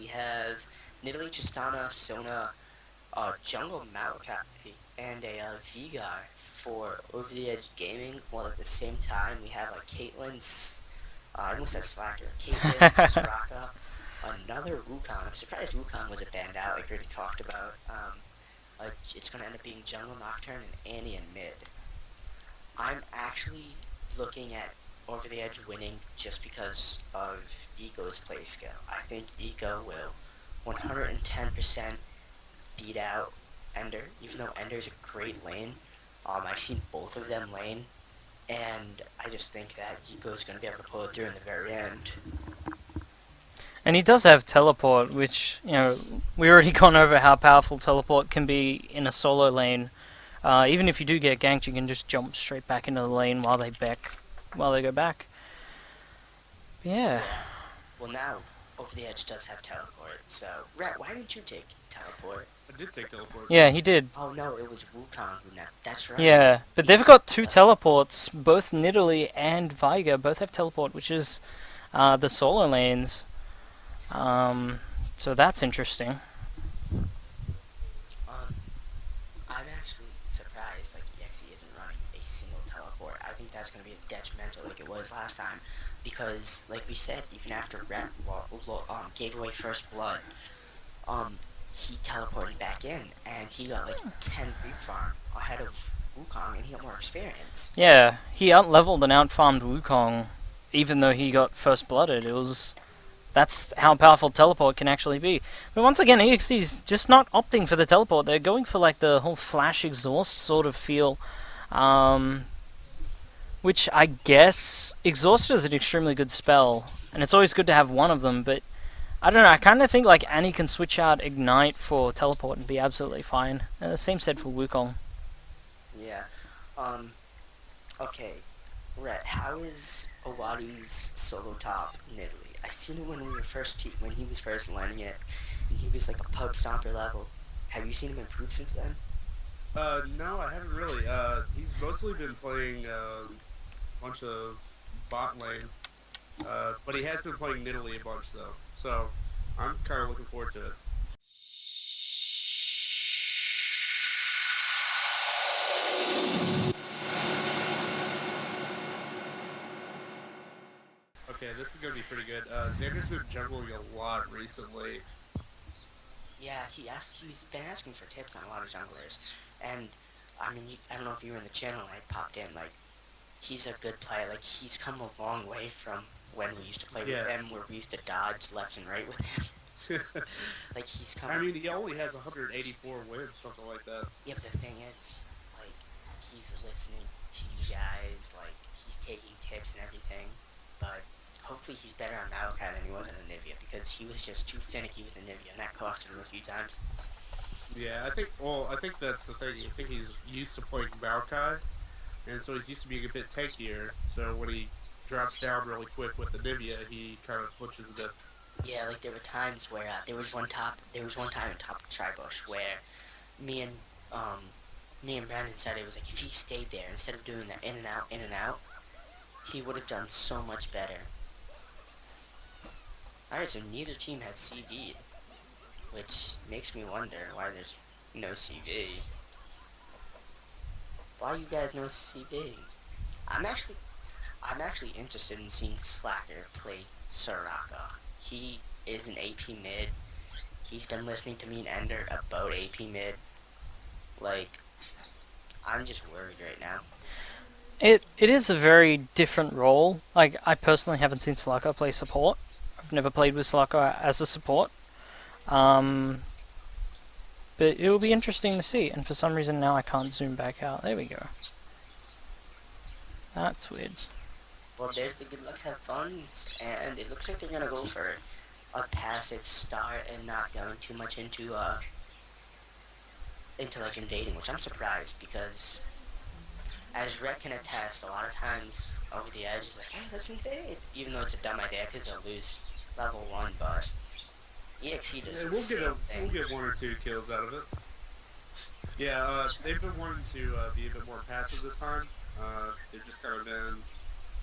we have Nidalee, Tristana, Sona, Jungle Maokai, and a Vigar for Over the Edge Gaming. While at the same time, we have Caitlyn's, I almost said Slacker, Caitlyn, Soraka, another Wukong. I'm surprised Wukong wasn't banned out, like we already talked about. It's going to end up being Jungle, Nocturn, and Annie in mid. I'm actually looking at Over the Edge winning just because of Eco's play skill. I think Eco will 110% beat out Ender, even though Ender is a great lane. I've seen both of them lane, and I just think that Eco is going to be able to pull it through in the very end. And he does have teleport, which, you know, we already gone over how powerful teleport can be in a solo lane. Even if you do get ganked, you can just jump straight back into the lane while they go back. But yeah. Well, now Over the Edge does have teleport, so Rat, why didn't you take teleport? I did take teleport. Yeah, he did. Oh no, it was Wukong who now. That's right. Yeah, but they've got two teleports. Both Nidalee and Viger both have teleport, which is the solo lanes. So that's interesting. I'm actually surprised eXe isn't running a single teleport. I think that's going to be detrimental like it was last time, because like we said, even after Rat gave away first blood, he teleported back in and he got 10 creep farm ahead of Wukong, and he got more experience. Yeah, he out-leveled and out-farmed Wukong, even though he got first blooded. That's how powerful teleport can actually be. But once again, eXe's just not opting for the teleport. They're going for the whole flash exhaust sort of feel. Which I guess exhaust is an extremely good spell, and it's always good to have one of them, but I don't know, I kind of think Annie can switch out ignite for teleport and be absolutely fine. Same said for Wukong. Yeah. Okay. Rhett, how is Owadi's solo top Nidalee? I seen it when he was first learning it, and he was a pub stomper level. Have you seen him improve since then? No, I haven't really. He's mostly been playing a bunch of bot lane, but he has been playing Nidalee a bunch though. So I'm kind of looking forward to it. Okay, this is gonna be pretty good. Xander's been jungling a lot recently. Yeah, he's been asking for tips on a lot of junglers, and I mean, I don't know if you were in the channel when I popped in. He's a good player. He's come a long way from when we used to play with him, where we used to dodge left and right with him. He's come. I mean, he only has 184 wins, something like that. Yeah, but the thing is, he's listening to you guys. He's taking tips and everything. But hopefully he's better on Maokai than he was on Anivia, because he was just too finicky with Anivia, and that costed him a few times. Yeah, I think that's the thing. I think he's used to playing Maokai, and so he's used to being a bit tankier. So when he drops down really quick with Anivia, he kind of flinches a bit. Yeah, there were times where there was one time in top of Tribush where me and Brandon said it was if he stayed there instead of doing that in and out, he would have done so much better. Alright, so neither team had CV'd, which makes me wonder why there's no CV. Why you guys no CV? I'm actually interested in seeing Slacker play Soraka. He is an AP mid. He's been listening to me and Ender about AP mid. I'm just worried right now. It is a very different role. I personally haven't seen Slacker play support. I've never played with Slacker as a support. But it will be interesting to see. And for some reason now I can't zoom back out. There we go. That's weird. Well, there's the good luck, have fun, and it looks like they're gonna go for a passive start and not going too much into invading, which I'm surprised, because as Rhett can attest, a lot of times Over the Edge is hey, let's invade, even though it's a dumb idea because they'll lose level 1, but eXe does the same thing. We'll get 1 or 2 kills out of it. Yeah, they've been wanting to be a bit more passive this time. They've just kind of been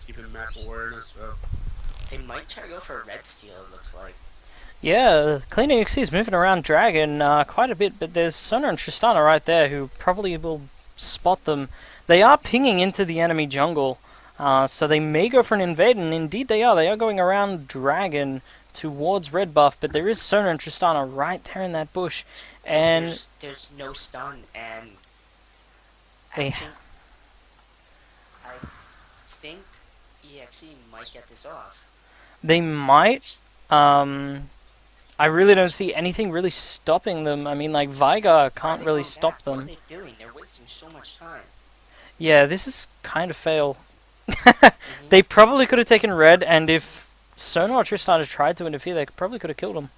keeping map awareness. They might try to go for a red steal, it looks like. Yeah, Clean eXe is moving around Dragon quite a bit, but there's Sona and Tristana right there who probably will spot them. They are pinging into the enemy jungle, so they may go for an invade, and indeed they are. They are going around Dragon towards red buff, but there is Sona and Tristana right there in that bush, and there's no stun, and they I think eXe might get this off. they might. I really don't see anything really stopping them. I mean, like, Veigar can't really stop them. What are they doing? They're wasting so much time. Yeah, this is kind of fail. Mm-hmm. They probably could have taken red, and if Sona or Tristana tried to interfere, they probably could have killed him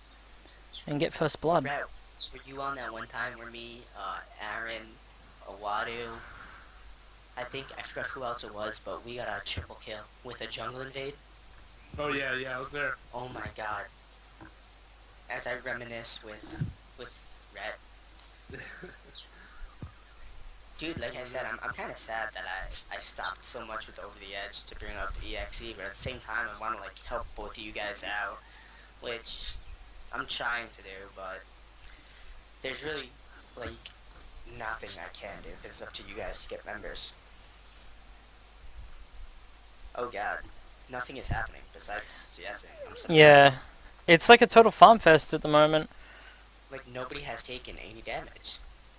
and get first blood. Brett, were you on that one time where me, Aaron, Awadu, I forgot who else it was, but we got a triple kill with a jungle invade? Oh yeah, I was there. Oh my god. As I reminisce with Red. Dude, like I said, I'm kind of sad that I stopped so much with Over the Edge to bring up eXe, but at the same time, I want to like help both of you guys out, which I'm trying to do, but there's really like nothing I can do because it's up to you guys to get members. Oh god, nothing is happening besides CSing. I'm surprised. Yeah, it's like a total farm fest at the moment. Like nobody has taken any damage.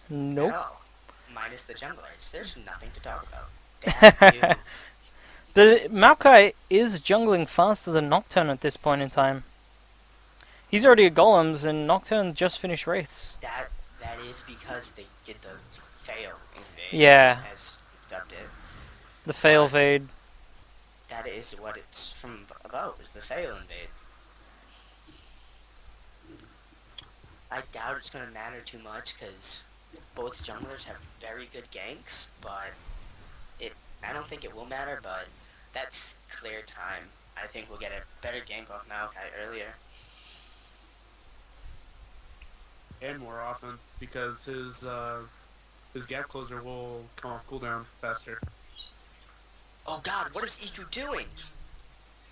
Nope. At all. Minus the junglers. There's nothing to talk about. Damn you. But Maokai is jungling faster than Nocturne at this point in time. He's already at golems, and Nocturne just finished wraiths. That is because they did the fail invade. Yeah. As dubbed it. The fail fade. That is what it's from about, is the fail invade. I doubt it's going to matter too much, because both junglers have very good ganks, but I don't think it will matter, but that's clear time. I think we'll get a better gank off Maokai earlier. And more often, because his gap closer will come off cooldown faster. Oh god, what is Iku doing?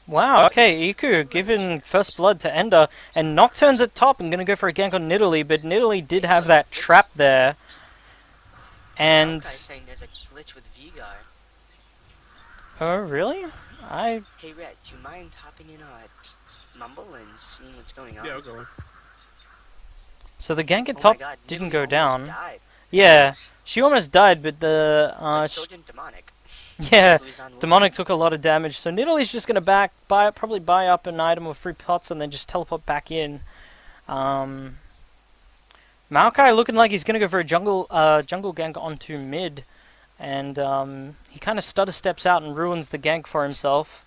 Wow, okay, Iku giving first blood to Ender, and Nocturne's at top and gonna go for a gank on Nidalee, but Nidalee did have that trap there. And... Maokai's saying there's a glitch with Vigar. Oh, really? Hey Red, do you mind hopping in Mumble and seeing what's going on? Yeah, I'll go in. So the gank at Oh top my god, didn't Nidalee go almost died. died. Yeah, she almost died, but the... But so did Demonic. yeah, Who's on Demonic took a lot of damage, so Nidalee's just gonna probably buy up an item with 3 pots and then just teleport back in. Maokai looking like he's gonna go for a jungle gank onto mid, and he kind of stutter steps out and ruins the gank for himself,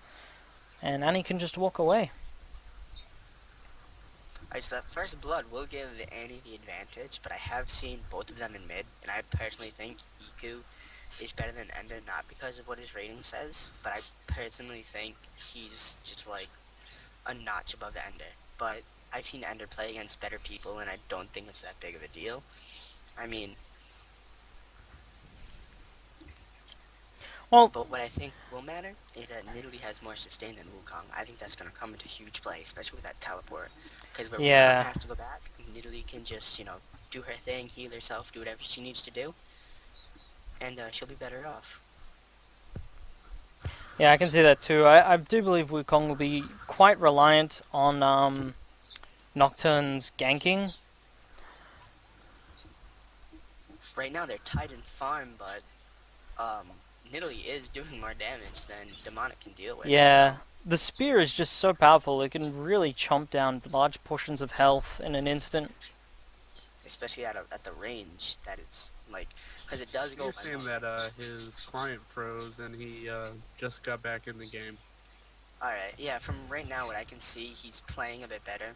and Annie can just walk away. Alright, so that first blood will give Annie the advantage, but I have seen both of them in mid, and I personally think Iku is better than Ender, not because of what his rating says, but I personally think he's just like a notch above Ender. But I've seen Ender play against better people, and I don't think it's that big of a deal. I mean, Well, but what I think will matter is that Nidalee has more sustain than Wukong. I think that's going to come into huge play, especially with that teleport. Because where Yeah. Wukong has to go back, Nidalee can just, do her thing, heal herself, do whatever she needs to do, and she'll be better off. yeah, I can see that too. I do believe Wukong will be quite reliant on Nocturne's ganking. Right now they're tied in farm, but Nidalee is doing more damage than Demonic can deal with. Yeah, the spear is just so powerful, it can really chomp down large portions of health in an instant. Especially at the range that it's like, because it does go. You're saying that his client froze and he just got back in the game. Alright, yeah, from right now what I can see, he's playing a bit better.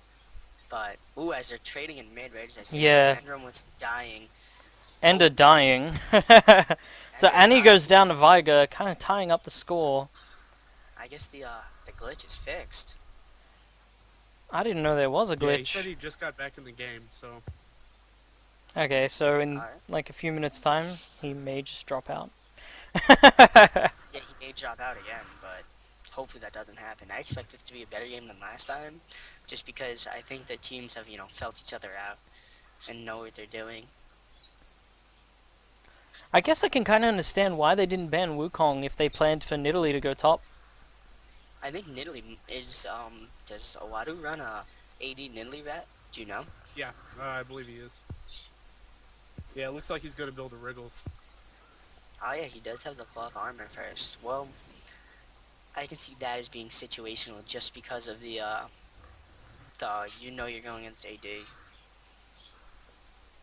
But, as they're trading in mid-range, I see Yeah. Ender was dying. Ender dying. So Annie goes down to Veigar, kind of tying up the score. I guess the glitch is fixed. I didn't know there was a Yeah, he said glitch. he just got back in the game, so... Okay, so in Alright. like a few minutes time, he may just drop out. Yeah, he may drop out again, but hopefully that doesn't happen. I expect this to be a better game than last time, just because I think the teams have, felt each other out and know what they're doing. I guess I can kind of understand why they didn't ban Wukong if they planned for Nidalee to go top. I think Nidalee is, does Owadu run a AD Nidalee rat? Do you know? Yeah, I believe he is. Yeah, it looks like he's going to build a Wriggles. Oh yeah, he does have the cloth armor first. Well, I can see that as being situational just because of the you're going against AD.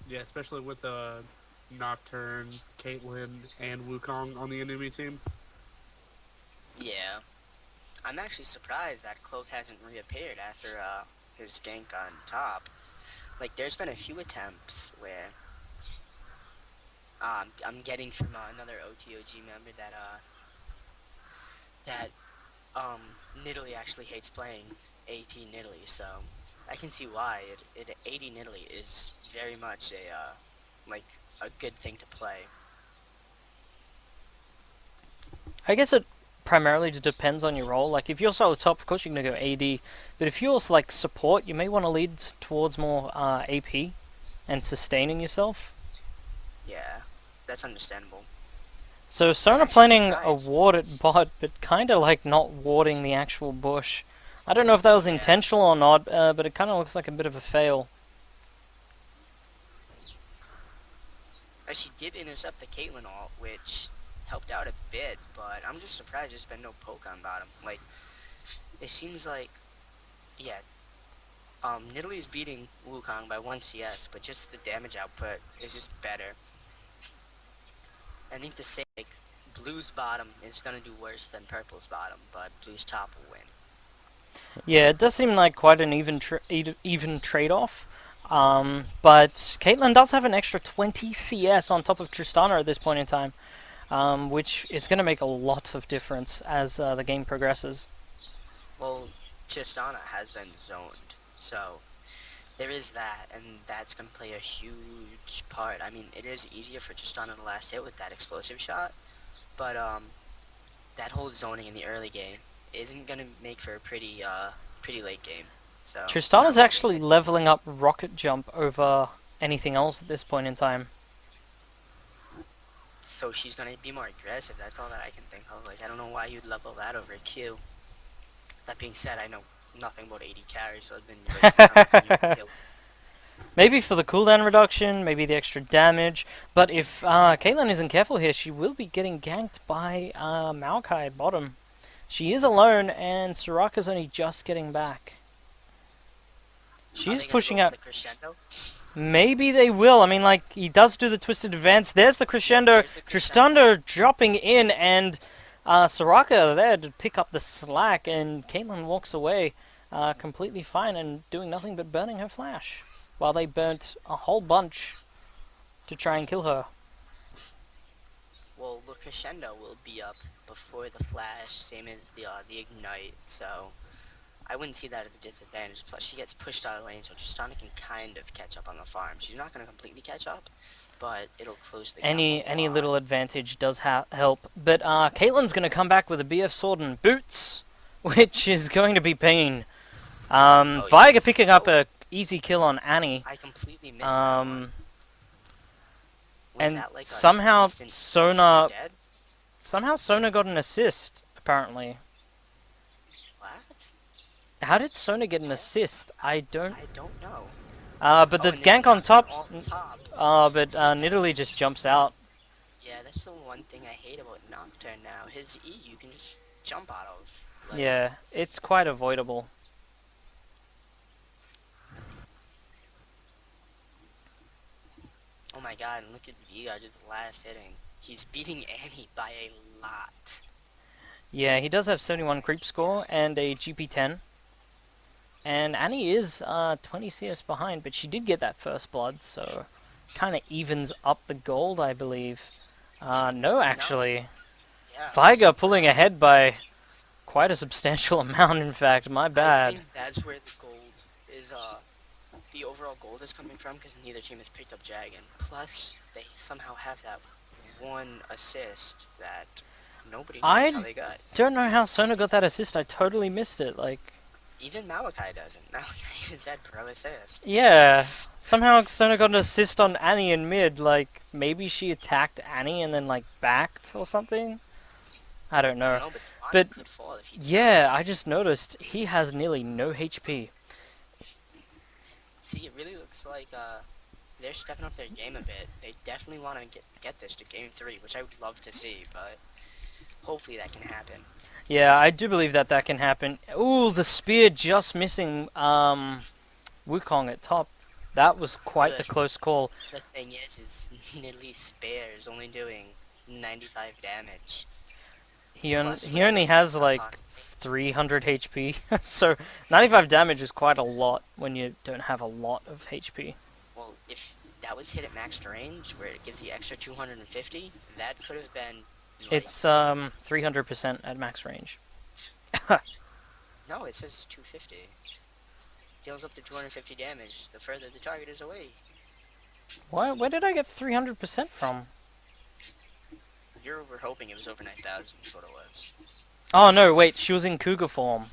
Yeah, especially with Nocturn, Caitlyn, and Wukong on the enemy team. Yeah. I'm actually surprised that Cloak hasn't reappeared after his gank on top. Like, there's been a few attempts where I'm getting from another OTOG member that Nidalee actually hates playing AP Nidalee, so I can see why. AD Nidalee is very much like a good thing to play. I guess it primarily just depends on your role. Like if you're solo top, of course you're gonna go AD. But if you're like support, you may want to lead towards more AP and sustaining yourself. Yeah, that's understandable. So Sona actually planning a surprised. ward at bot, but kind of like not warding the actual bush. I don't know if that was Yeah. intentional or not, but it kind of looks like a bit of a fail. She did intercept the Caitlyn ult, which helped out a bit, but I'm just surprised there's been no poke on bottom. Like, it seems like, yeah, Nidalee's beating Wukong by 1 CS, but just the damage output is just better. I think the same, like, Blue's bottom is gonna do worse than Purple's bottom, but Blue's top will win. Yeah, it does seem like quite an even trade-off. But Caitlyn does have an extra 20 CS on top of Tristana at this point in time, which is going to make a lot of difference as the game progresses. Well, Tristana has been zoned, so there is that, and that's going to play a huge part. I mean, it is easier for Tristana to last hit with that explosive shot, but that whole zoning in the early game isn't going to make for a pretty late game. So Tristana's actually leveling up rocket jump over anything else at this point in time. So she's going to be more aggressive. That's all that I can think of. Like, I don't know why you'd level that over a Q. That being said, I know nothing about 80 carries, so then Maybe for the cooldown reduction, maybe the extra damage, but if Caitlyn isn't careful here, she will be getting ganked by Maokai at bottom. She is alone, and Soraka's only just getting back. She's pushing out. Maybe they will. I mean, like, he does do the twisted advance. There's the crescendo. Tristana dropping in, and Soraka there to pick up the slack, and Caitlyn walks away completely fine and doing nothing but burning her flash, while they burnt a whole bunch to try and kill her. Well, the crescendo will be up before the flash, same as the ignite, so I wouldn't see that as a disadvantage. Plus, she gets pushed out of lane, so Tristana can kind of catch up on the farm. She's not going to completely catch up, but it'll close the gap. Any little advantage does help. But Caitlyn's going to come back with a BF sword and boots, which is going to be pain. Viega picking up a easy kill on Annie. I completely missed that one. And like somehow Sona got an assist, apparently. What? How did Sona get an assist? I don't know. But the gank on top. But Nidalee just jumps out. Yeah, that's the one thing I hate about Nocturn now. His E you can just jump out of. Like, yeah, it's quite avoidable. Oh my god, and look at Viega just last hitting. He's beating Annie by a lot. Yeah, he does have 71 creep score and a GP10. And Annie is 20 CS behind, but she did get that first blood, so kind of evens up the gold, I believe. No, actually. No. Yeah. Viega pulling ahead by quite a substantial amount, in fact. My bad. I think that's where the gold is, the overall gold is coming from, because neither team has picked up Dragon. Plus, they somehow have that one assist that... Nobody knows how I they got. don't know how Sona got that assist. I totally missed it. Like, Even Malachi doesn't. Malachi is that pro assist. yeah. Somehow Sona got an assist on Annie in mid. Like, maybe she attacked Annie and then, like, backed or something? I don't know. No, but But, could fall if he yeah, I just noticed he has nearly no HP. See, it really looks like they're stepping up their game a bit. They definitely want to get this to game 3, which I would love to see, but hopefully that can happen. Yeah, I do believe that that can happen. Ooh, the spear just missing Wukong at top. That was quite the close call. The thing is Nidalee Spare is only doing 95 damage. He only has like 300 HP, so 95 damage is quite a lot when you don't have a lot of HP. Well, if that was hit at max range, where it gives you extra 250, that could have been... Like, It's 300% at max range. no, it says 250. Deals up to 250 damage the further the target is away. Where did I get 300% from? You were hoping it was over 9,000 is what it was. Oh no, wait, she was in Cougar form.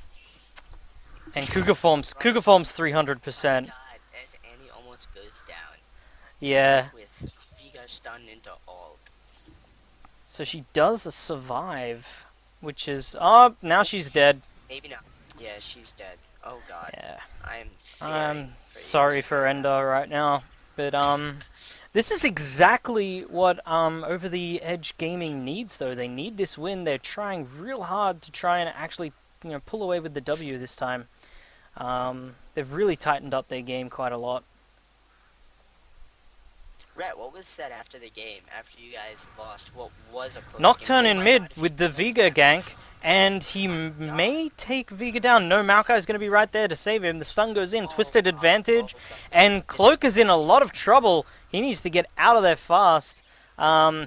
And Cougar form's 300%. God, as Annie almost goes down. Yeah. With Vega stunned into alt. So she does survive, which is... Oh, now she's dead. Maybe not. Yeah, she's dead. Oh god. Yeah. I'm sorry for Ender right now, but this is exactly what Over the Edge Gaming needs, though. They need this win. They're trying real hard to try and actually, pull away with the W this time. They've really tightened up their game quite a lot. Rhett, what was said after the game, after you guys lost? What was a close Nocturn game? in mid with the Vega gank, and he may take Vega down. No, Maokai is going to be right there to save him. The stun goes in, twisted advantage, and Cloak is in a lot of trouble. He needs to get out of there fast. Oh,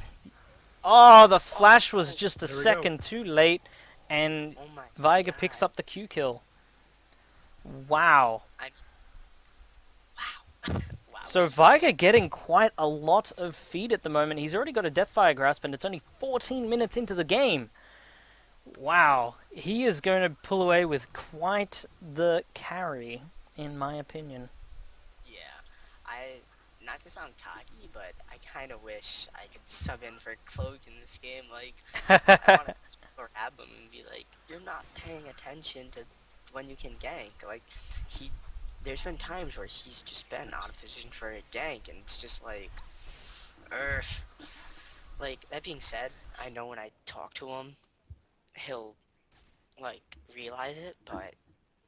the flash was just a second too late, and Vega picks up the Q kill. Wow. Wow. So Vega getting quite a lot of feed at the moment. He's already got a Deathfire Grasp, and it's only 14 minutes into the game. Wow, he is going to pull away with quite the carry, in my opinion. Yeah, not to sound cocky, but I kind of wish I could sub in for Cloak in this game. Like, I want to grab him and be like, you're not paying attention to when you can gank. Like, there's been times where he's just been out of position for a gank, and it's just like, Like, that being said, I know when I talk to him, he'll, like, realize it, but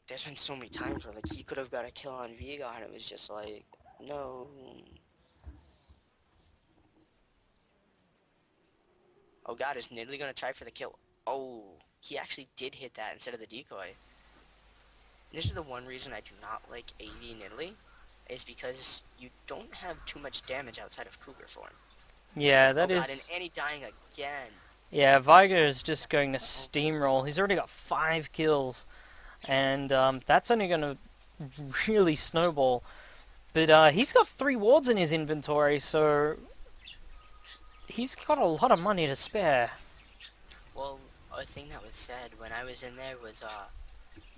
there's been so many times where, like, he could have got a kill on Vega, and it was just like, no. Oh god, is Nidalee gonna try for the kill? Oh, he actually did hit that instead of the decoy. This is the one reason I do not like AD Nidalee, is because you don't have too much damage outside of Cougar form. Yeah, that is... God, and Annie dying again. Yeah, Vega is just going to steamroll. He's already got 5 kills, and that's only going to really snowball. But he's got 3 wards in his inventory, so he's got a lot of money to spare. Well, a thing that was said when I was in there was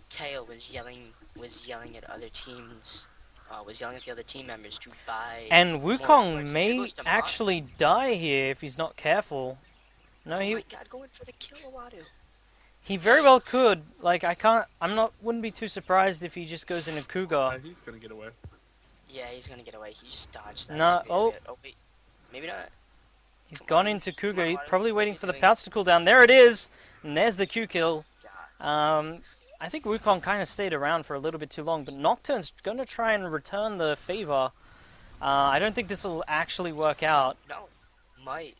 Kale was yelling at other teams. Was yelling at the other team members to buy. And Wukong may so actually die here if he's not careful. No, oh my god, going for the kill, Awadu. He very well could. Like, wouldn't be too surprised if he just goes in a Cougar. He's gonna get away. Yeah, he's gonna get away. He just dodged that. No, Oh wait, maybe not. He's gone into Cougar. He's probably waiting for the pouch to cool down. There it is, and there's the Q kill. I think Wukong kind of stayed around for a little bit too long, but Nocturn's going to try and return the favor. I don't think this will actually work out. No, might.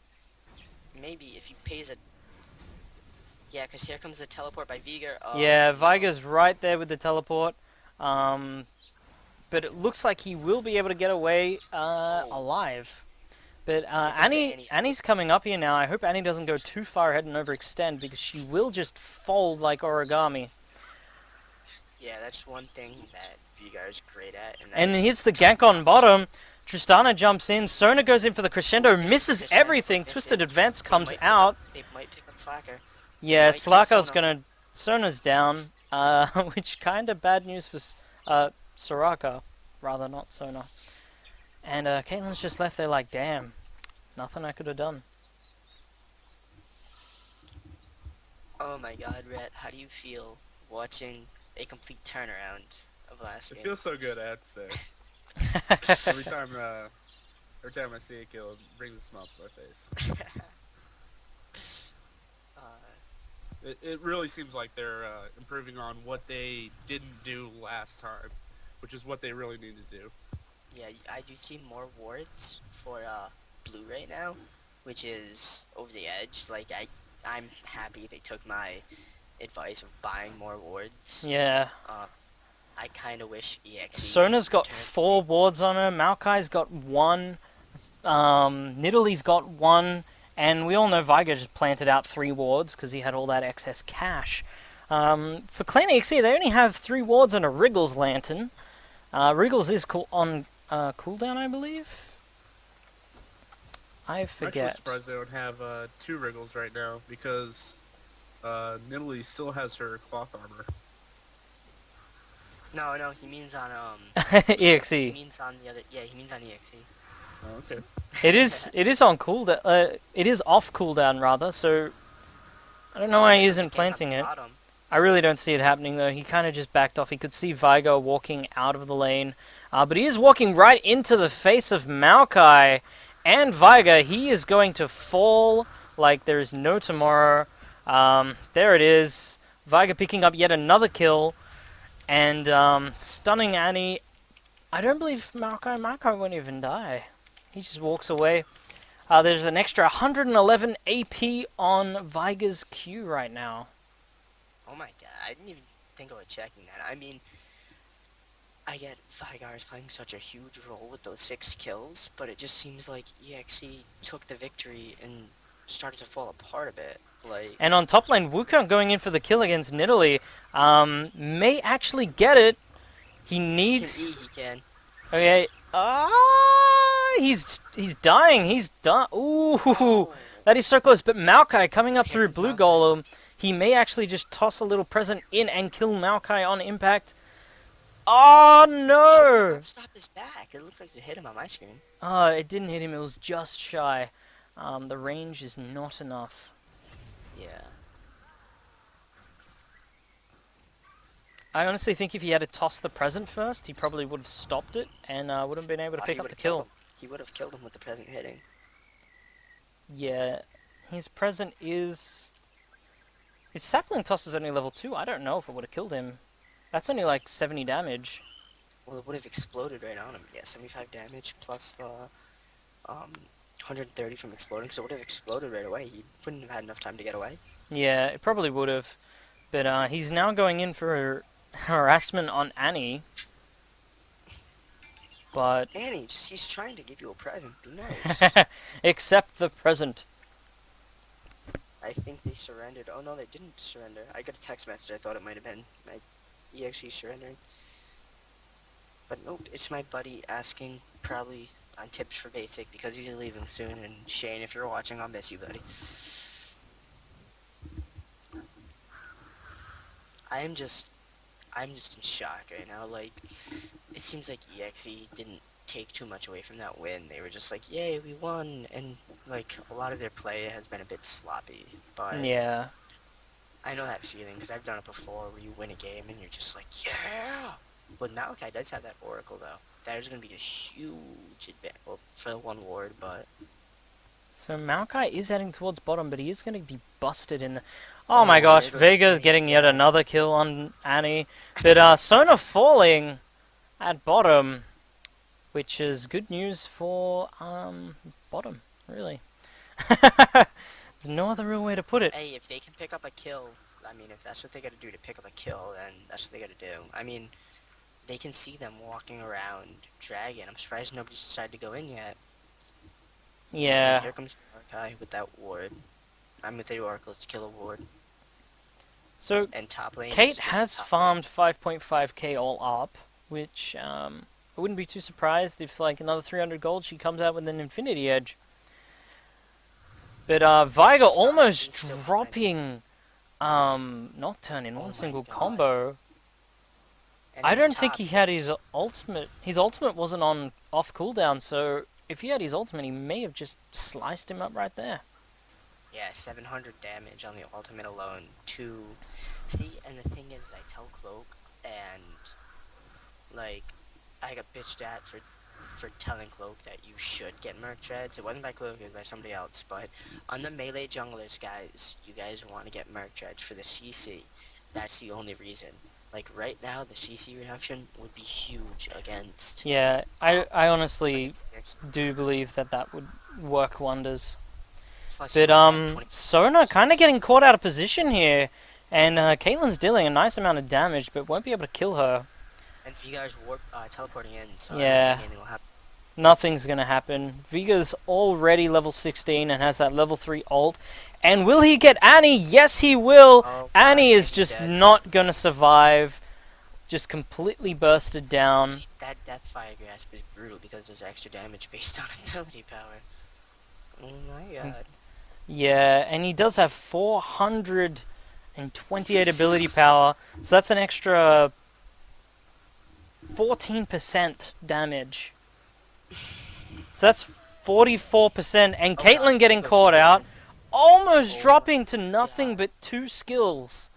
Maybe if he pays a... Yeah, because here comes the teleport by Vega. Yeah, Viga's right there with the teleport. But it looks like he will be able to get away alive. But Annie's coming up here now. I hope Annie doesn't go too far ahead and overextend, because she will just fold like origami. Yeah, that's one thing that Vega is great at. And here's the gank on bottom. Tristana jumps in. Sona goes in for the crescendo, misses everything. Twisted Advance comes out. They might pick up Slacker. Yeah, Might kill Slarko's Sona. gonna... Sona's down, which kinda bad news for Soraka. Rather, not Sona. And Caitlyn's just left there like, damn, nothing I could have done. Oh my god, Rhett, how do you feel watching a complete turnaround of last It game? feels so good, I have to say. Every time I see a kill, it brings a smile to my face. uh, It really seems like they're improving on what they didn't do last time, which is what they really need to do. yeah, I do see more wards for blue right now, which is over the edge. Like I'm happy they took my advice of buying more wards. Yeah. I kind of wish eXe Sona's got returned. 4 wards on her, Maokai's got 1, Nidalee's got 1, and we all know Viger just planted out 3 wards because he had all that excess cash. For Clan eXe, they only have 3 wards and a Wriggles Lantern. Wriggles is on cooldown, I believe? I I'm forget. actually surprised they don't have 2 Wriggles right now, because Nidalee still has her cloth armor. No, he means on He eXe. means on the other. Yeah, he means on eXe. Oh, okay. It is on cooldown. It is off cooldown rather. So I don't know why he isn't planting it. Bottom. I really don't see it happening though. He kind of just backed off. He could see Vigo walking out of the lane, but he is walking right into the face of Maokai and Viga. He is going to fall like there is no tomorrow. There it is. Viga picking up yet another kill and stunning Annie. I don't believe Maokai won't even die. He just walks away. There's an extra 111 AP on Viga's Q right now. Oh my god, I didn't even think about checking that. I mean, I get Vigar is playing such a huge role with those 6 kills, but it just seems like eXe took the victory and started to fall apart a bit. Like, and on top lane, Wukong going in for the kill against Nidalee, may actually get it. He needs... he can. Okay, he's dying, he's done. Ooh, Oh. that is so close, but Maokai coming up through Hit Blue Maokai. Golem, he may actually just toss a little present in and kill Maokai on impact. Oh How did no! that stop his back? It looks like it hit him on my screen. It didn't hit him, it was just shy. The range is not enough. Yeah. I honestly think if he had to toss the present first, he probably would have stopped it and would have been able to Oh, pick he up the would've killed kill. him. He would have killed him with the present hitting. Yeah, his present is... His sapling toss is only level 2. I don't know if it would have killed him. That's only like 70 damage. Well, it would have exploded right on him. Yeah, 75 damage plus 130 from exploding, so it would have exploded right away. He wouldn't have had enough time to get away. Yeah, it probably would have. But he's now going in for harassment on Annie. But... Annie, he's trying to give you a present. Be nice. Accept the present. I think they surrendered. Oh no, they didn't surrender. I got a text message. I thought it might have been my eXe surrendering. But nope, it's my buddy asking probably on tips for basic because he's leaving soon. And Shane, if you're watching, I'll miss you, buddy. I'm just in shock right now. Like, it seems like eXe didn't take too much away from that win. They were just like, yay, we won, and like a lot of their play has been a bit sloppy. But Yeah. I know that feeling because I've done it before, where you win a game and you're just like, yeah. But Malachi does have that Oracle though. That is going to be a huge advantage for the 1 ward, but So Maokai is heading towards bottom, but he is going to be busted in the... Oh my Oh, gosh, there goes Vega's Annie getting yet again. another kill on Annie. But Sona falling at bottom, which is good news for bottom, really. There's no other real way to put it. hey, if they can pick up a kill, I mean, if that's what they got to do to pick up a kill, then that's what they got to do. I mean, they can see them walking around Dragon. I'm surprised nobody's decided to go in yet. Yeah. Here comes Malachi with that ward. I'm with the Oracles to kill a ward. So And top lane. Kate is just has top farmed 5.5k all up, which I wouldn't be too surprised if like another 300 gold she comes out with an Infinity Edge. But Viger Just almost still behind. dropping Nocturne in Oh one my single God. combo. And I in don't think top, he had his ultimate. His ultimate wasn't on off cooldown, so if he had his ultimate, he may have just sliced him up right there. yeah, 700 damage on the ultimate alone. See, and the thing is, I tell Cloak, and like, I got bitched at for telling Cloak that you should get Merc Treads. It wasn't by Cloak, it was by somebody else. But on the melee junglers, guys, you guys want to get Merc Treads for the CC. That's the only reason. Like right now, the CC reduction would be huge against. Yeah, I honestly against do believe that that would work wonders. Plus, But you only have 20 Sona kind of getting caught out of position here, and Caitlyn's dealing a nice amount of damage, but won't be able to kill her. and you guys warp teleporting in, so I Yeah. don't think anything will happen. Nothing's gonna happen. Viga's already level 16 and has that level 3 ult. And will he get Annie? Yes, he will. Oh, Annie God, is he's just dead. not gonna survive. Just completely bursted down. See, that Death Fire Grasp is brutal because there's extra damage based on ability power. Oh my god. Yeah, and he does have 428 ability power, so that's an extra 14% damage. So that's 44%, and Oh, Caitlyn God, getting Caitlyn's caught out, almost Oh, dropping to nothing God. but 2 skills.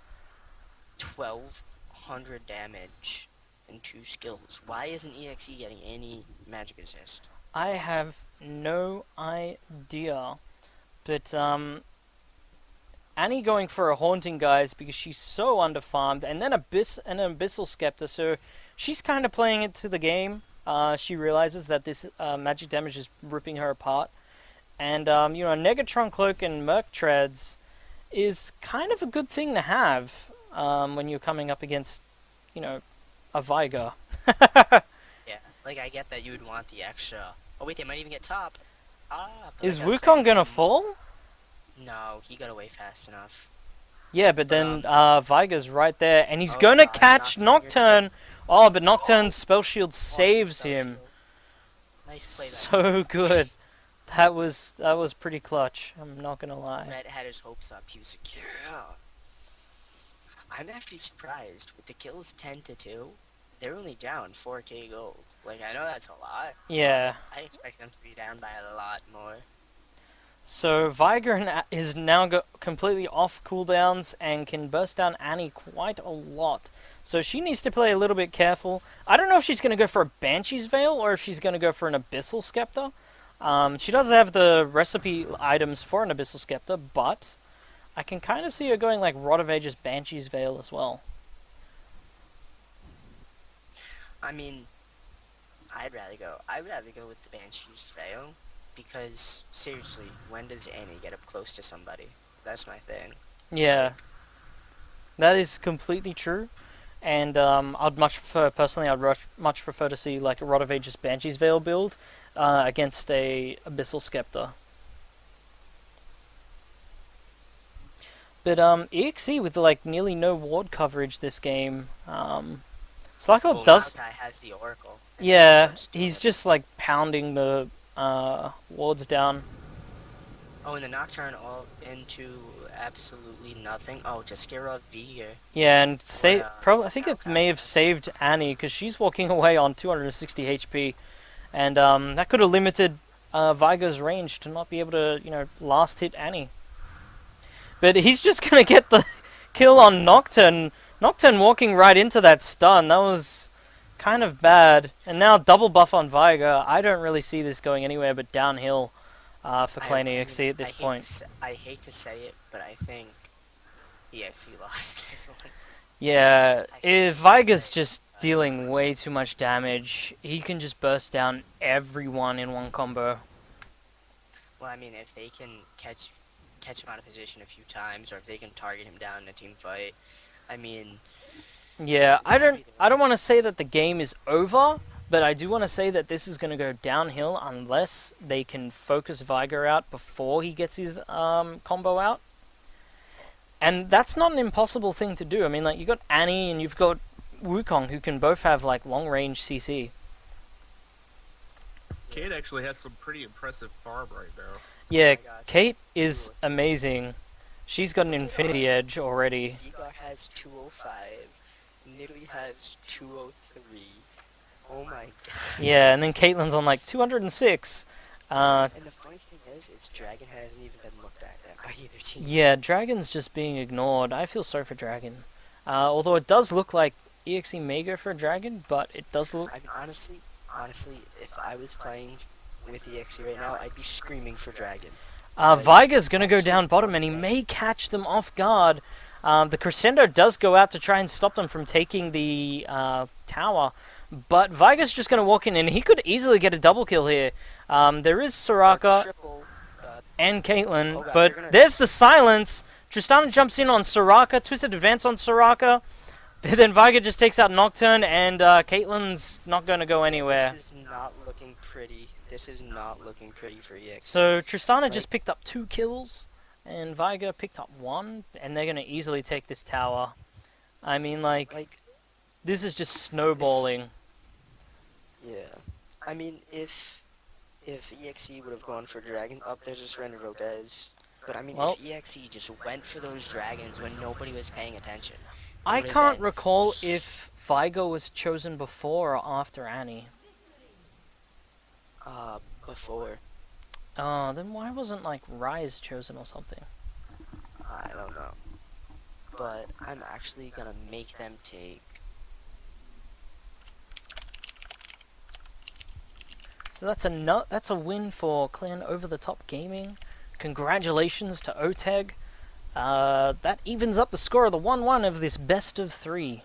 1200 damage and 2 skills. Why isn't eXe getting any magic assist? I have no idea, but Annie going for a haunting, guys, because she's so underfarmed, and then an abyssal scepter, so she's kind of playing it to the game. She realizes that this magic damage is ripping her apart, and you know, Negatron Cloak and Merc Treads is kind of a good thing to have when you're coming up against, you know, a Viger. Yeah, like I get that you would want the extra. Oh wait, they might even get top. But Is like I was Wukong saying, gonna fall? No, he got away fast enough. Yeah, but then Viger's right there, and he's Oh, gonna God, catch Nocturne. Nocturne. Oh, but Nocturne's spell shield saves Spell him. shield. Nice play. So good. That was pretty clutch. I'm not gonna lie. Red had his hopes up. He was secure. I'm actually surprised with the kills 10-2. They're only down 4k gold. Like I know that's a lot. Yeah. I expect them to be down by a lot more. So Viger is now completely off cooldowns and can burst down Annie quite a lot. So she needs to play a little bit careful. I don't know if she's going to go for a Banshee's Veil or if she's going to go for an Abyssal Scepter. She does have the recipe items for an Abyssal Scepter, but I can kind of see her going like Rod of Ages Banshee's Veil as well. I mean, I'd rather go with the Banshee's Veil. Because, seriously, when does Annie get up close to somebody? That's my thing. Yeah. That is completely true. And I'd much prefer, personally, much prefer to see like a Rod of Ages Banshee's Veil build against a Abyssal Scepter. But eXe with like nearly no ward coverage this game. Slacko Well, does. Malachi has the Oracle. Yeah, That's what's he's doing it. just like pounding the wards down. Oh, and the Nocturne all into absolutely nothing. Oh, just scare off Vigor. Yeah, and probably I think it Malachi may have has- saved Annie because she's walking away on 260 HP, and that could have limited Viger's range to not be able to, you know, last hit Annie. But he's just gonna get the kill on Nocturne. Nocturne walking right into that stun. That was kind of bad. And now double buff on Viger. I don't really see this going anywhere but downhill for Clan eXe at this point. I hate to say it, but I think eXe lost this one. Yeah, I if Viger's just dealing way too much damage, he can just burst down everyone in one combo. Well, I mean, if they can catch him out of position a few times, or if they can target him down in a team fight, I mean... Yeah, I don't want to say that the game is over, but I do want to say that this is going to go downhill unless they can focus Viger out before he gets his combo out. And that's not an impossible thing to do. I mean, like, you've got Annie and you've got Wukong who can both have, like, long-range CC. Kate actually has some pretty impressive farm right now. Yeah, my God. Kate is amazing. She's got an Infinity Edge already. Vigar has 205. Nidalee has 203. Oh my God. Yeah, and then Caitlyn's on like 206. And the funny thing is Dragon hasn't even been looked at by either team. Yeah, Dragon's just being ignored. I feel sorry for Dragon. Although it does look like EXE may go for a Dragon, but it does look... I mean, honestly, if I was playing with eXe right now, I'd be screaming for Dragon. Viga's going to go down bottom, and he may catch them off guard. The Crescendo does go out to try and stop them from taking the tower, but Viga's just going to walk in, and he could easily get a double kill here. There is Soraka Triple, and Caitlyn, Oh God, but they're gonna- there's the silence. Tristana jumps in on Soraka, twisted advance on Soraka, but then Viga just takes out Nocturn, and Caitlyn's not going to go anywhere. This is not looking pretty. This is not looking pretty for eXe. So Tristana just picked up 2 kills, and Viga picked up 1, and they're going to easily take this tower. I mean, like, this is just snowballing. Yeah. I mean, if eXe would have gone for Dragon, there's a surrender Robez. But I mean, Well- if eXe just went for those dragons when nobody was paying attention. I would've can't been recall if Viga was chosen before or after Annie. Before. Then why wasn't, like, Rise chosen or something? I don't know. But I'm actually gonna make them take. So that's a win for Clan Over the Top Gaming. Congratulations to OTEG. That evens up the score of the 1-1 of this best of 3.